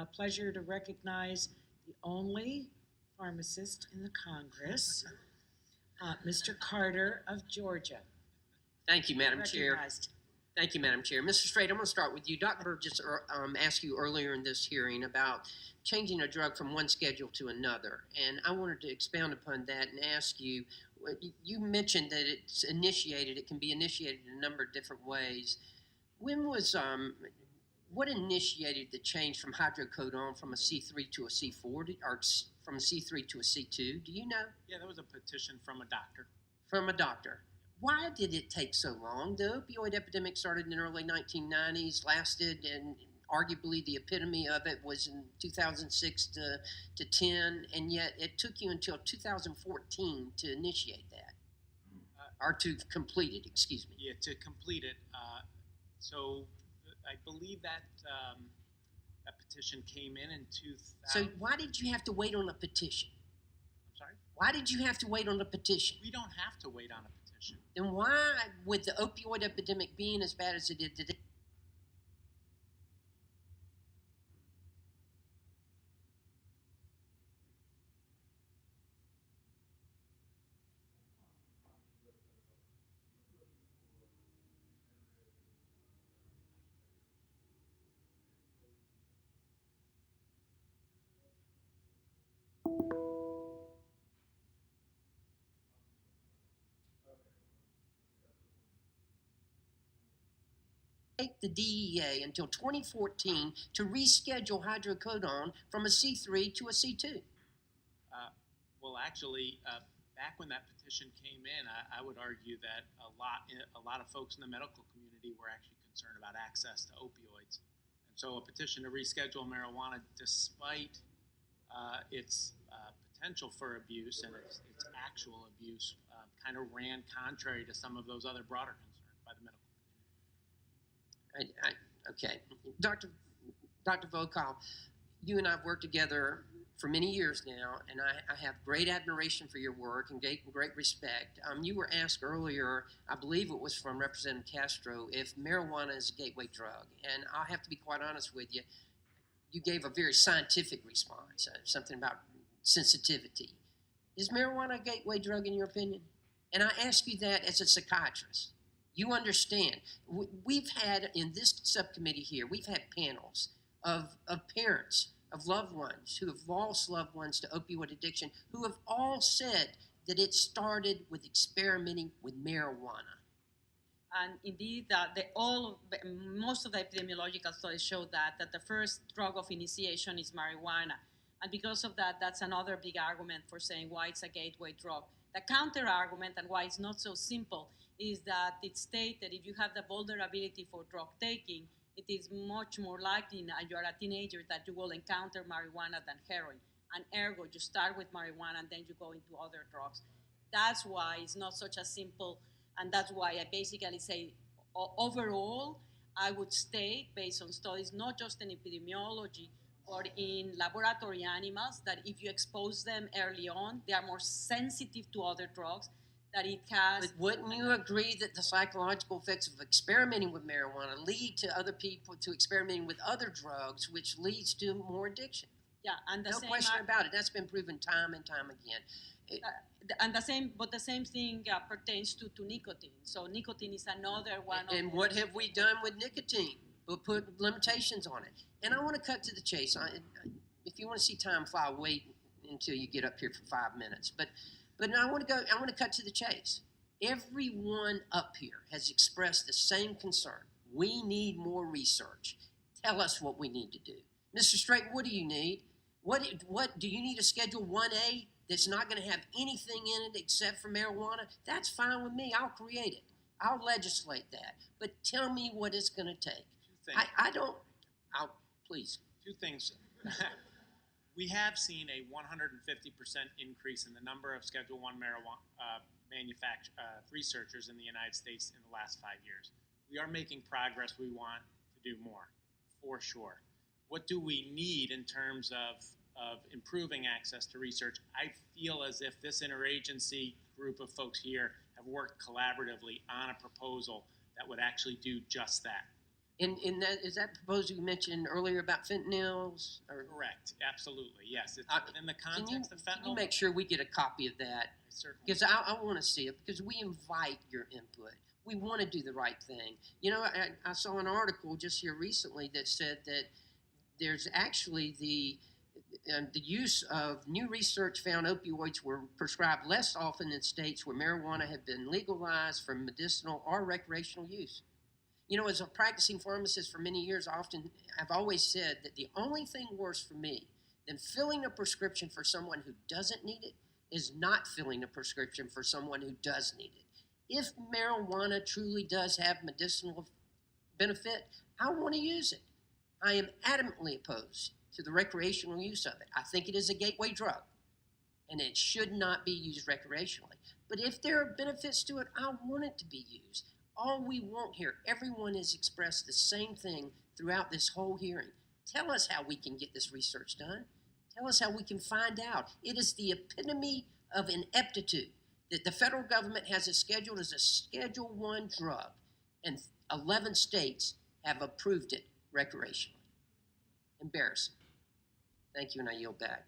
pleasure to recognize the only pharmacist in the Congress, Mr. Carter of Georgia. Thank you, Madam Chair. Thank you, Madam Chair. Mr. Strait, I'm going to start with you. Dr. Burgess asked you earlier in this hearing about changing a drug from one schedule to another, and I wanted to expound upon that and ask you, you mentioned that it can be initiated in a number of different ways. What initiated the change from hydrocodone from a C3 to a C4, or from a C3 to a C2? Do you know? Yeah, there was a petition from a doctor. From a doctor. Why did it take so long? The opioid epidemic started in the early 1990s, lasted, and arguably the epitome of it was in 2006 to 10, and yet it took you until 2014 to initiate that, or to complete it, excuse me. Yeah, to complete it. So I believe that that petition came in 2000. So why did you have to wait on a petition? I'm sorry? Why did you have to wait on a petition? We don't have to wait on a petition. Then why, with the opioid epidemic being as bad as it did today, take the DEA until 2014 to reschedule hydrocodone from a C3 to a C2? Well, actually, back when that petition came in, I would argue that a lot of folks in the medical community were actually concerned about access to opioids. And so a petition to reschedule marijuana, despite its potential for abuse and its actual abuse, kind of ran contrary to some of those other broader concerns by the medical community. Okay. Dr. Vokal, you and I have worked together for many years now, and I have great admiration for your work and great respect. You were asked earlier, I believe it was from Representative Castro, if marijuana is a gateway drug. And I'll have to be quite honest with you. You gave a very scientific response, something about sensitivity. Is marijuana a gateway drug in your opinion? And I ask you that as a psychiatrist. You understand. We've had, in this subcommittee here, we've had panels of parents, of loved ones who have lost loved ones to opioid addiction, who have all said that it started with experimenting with marijuana. And indeed, most of the epidemiological studies show that the first drug of initiation is marijuana. And because of that, that's another big argument for saying why it's a gateway drug. The counter argument and why it's not so simple is that it states that if you have the vulnerability for drug taking, it is much more likely that you're a teenager that you will encounter marijuana than heroin. And ergo, you start with marijuana and then you go into other drugs. That's why it's not such a simple, and that's why I basically say overall, I would state, based on studies, not just in epidemiology, but in laboratory animals, that if you expose them early on, they are more sensitive to other drugs, that it has... But wouldn't you agree that the psychological effects of experimenting with marijuana lead to other people to experimenting with other drugs, which leads to more addiction? Yeah, and no question about it. That's been proven time and time again. But the same thing pertains to nicotine. So nicotine is another one. And what have we done with nicotine? We'll put limitations on it. And I want to cut to the chase. If you want to see time fly, wait until you get up here for 5 minutes. But now I want to cut to the chase. Everyone up here has expressed the same concern. We need more research. Tell us what we need to do. Mr. Strait, what do you need? What do you need a Schedule 1A that's not going to have anything in it except for marijuana? That's fine with me. I'll create it. I'll legislate that. But tell me what it's going to take. Please. Two things. We have seen a 150% increase in the number of Schedule 1 marijuana researchers in the United States in the last 5 years. We are making progress. We want to do more, for sure. What do we need in terms of improving access to research? I feel as if this interagency group of folks here have worked collaboratively on a proposal that would actually do just that. And that is that proposal you mentioned earlier about fentanyls? Or Correct. Absolutely. Yes. It's within the can you, context of can you fentanyl. make sure we get a copy of that? I certainly. Because I want to see it, because we invite your input. We want to do the right thing. You know, I saw an article just here recently that said that there's actually the use of new research found opioids were prescribed less often in states where marijuana had been legalized for medicinal or recreational use. You know, as a practicing pharmacist for many years, I've always said that the only thing worse for me than filling a prescription for someone who doesn't need it is not filling a prescription for someone who does need it. If marijuana truly does have medicinal benefit, I want to use it. I am adamantly opposed to the recreational use of it. I think it is a gateway drug, and it should not be used recreationally. But if there are benefits to it, I want it to be used. All we want here, everyone has expressed the same thing throughout this whole hearing. Tell us how we can get this research done. Tell us how we can find out. It is the epitome of ineptitude that the federal government has it scheduled as a Schedule I drug, and 11 states have approved it recreationally. Embarrassing. Thank you, and I yield back.